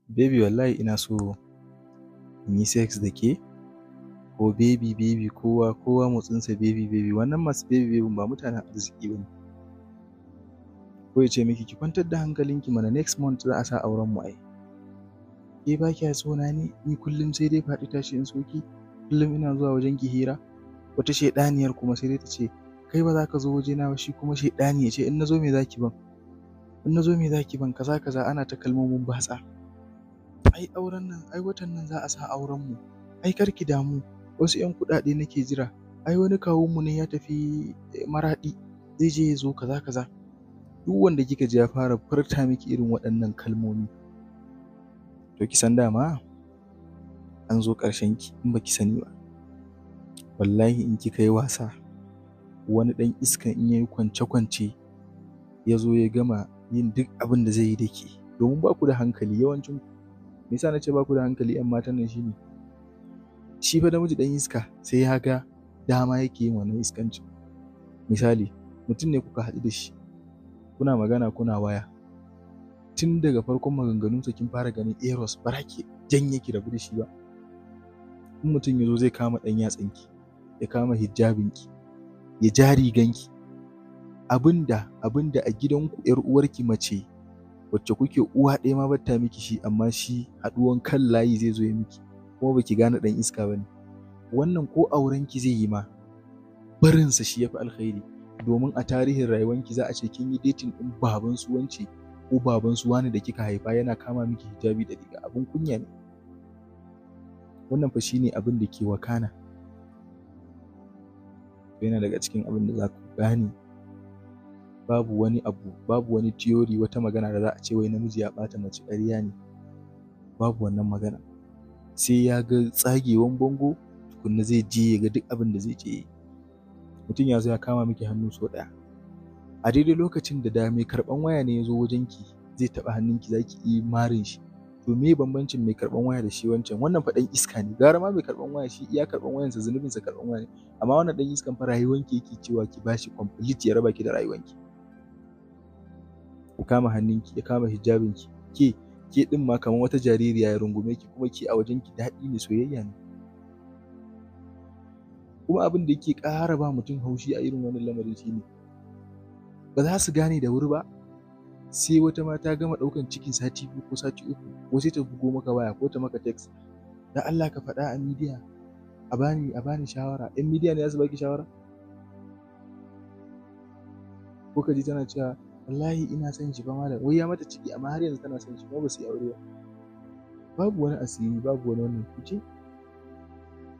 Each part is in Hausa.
Baby wallahi ina so in yi sex da ke, ko baby kowa motsinsa baby wannan masu baby ba mutanen arziki ba ne. Ko ya ce miki ki kwantar da hankalinki mana next month za a sa auren mu ai. Ke ba kya so na ne, ni kullum sai dai faɗi tashi in so ki, kullum ina zuwa wajen ki hira. Wata shaiɗaniyar kuma sai dai ta ce kai ba za ka zo wajena ba, shi kuma shaiɗani ya ce in na zo me za ki ban? In na zo me za ki ban? Kaza ana ta kalmomin batsa. Ai auren nan, ai watan nan za a sa auren mu. Ai kar ki damu, wasu 'yan kuɗaɗe nake jira. Ai wani kawunmu ne ya tafi Maraɗi, zai je ya zo kaza. Duk wanda kika ji ya fara furta miki irin waɗannan kalmomi, to ki san dama an zo ƙarshen ki in baki sani ba. Wallahi in kika yi wasa, wani ɗan iskan in yayi kwance ya zo ya gama yin duk abin da zai yi da ke, domin ba ku da hankali yawancin ku. Me yasa nace ba ku da hankali 'yan matan nan shine, shi fa namiji ɗan iska sai ya ga dama yake yin wannan iskancin. Misali, mutum ne kuka haɗu da shi, kuna magana kuna waya, tun daga farkon maganganunsa kin fara ganin eros, ba za ki janye ki rabu da shi ba. In mutum ya zo zai kama ɗan yatsanki, ya kama hijabinki, ya ja riganki, abinda a gidanku 'yar uwarki mace wacce kuke uwa ɗaya ma bata miki shi, amma shi haɗuwan kan layi zai zo ya miki, kuma baki gane ɗan iska bane. Wannan ko aurenki zai yi ma, barinsa shi yafi alkhairi, domin a tarihin rayuwanki za a ce kin yi dating ɗin baban su wance ko baban su wane da kika haifa yana kama miki hijabi da riga, abin kunya ne. Wannan fa shine abin da ke wakana. Yana daga cikin abin da za ku gane, babu wani theory, wata magana da za a ce wai namiji ya ɓata mace, ƙarya ne. Babu wannan magana. Sai ya ga tsagewan bango tukunna zai je ya ga duk abin da zai je yi. Mutum ya zo ya kama miki hannu sau ɗaya, a daidai lokacin da mai karɓan waya ne ya zo wajenki zai taɓa hannunki za ki iya marin shi. To me bambancin mai karɓan waya da shi wancan? Wannan fa ɗan iska ne. Gara ma mai karɓan waya, shi iya karɓan wayansa zunubinsa karɓan waya ne. Amma wannan ɗan iskan fa rayuwanki yake cewa ki bashi complete, ya raba ki da rayuwanki. Ya kama hannunki, ya kama hijabinki, ke ɗin ma kamar wata jaririya ya rungume ki, kuma ke a wajenki daɗi ne, soyayya ne. Kuma abin da yake ƙara ba mutum haushi a irin wannan lamarin shine, ba za su gane da wuri ba, sai wata ma ta gama ɗaukan cikin sati 2 ko sati 3, ko sai ta bugo maka waya ko ta maka text, dan Allah ka faɗa a media a bani shawara. 'Yan media ne za su baki shawara? Ko ka ji tana cewa wallahi ina son shi fa malam, wai ya mata ciki amma har yanzu tana son shi, kuma ba su yi aure ba. Babu wani asiri, babu wani wannan. Ku je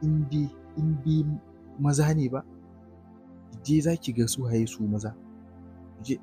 in dai maza ne ba, ki je za ki ga su waye su maza. Ku je.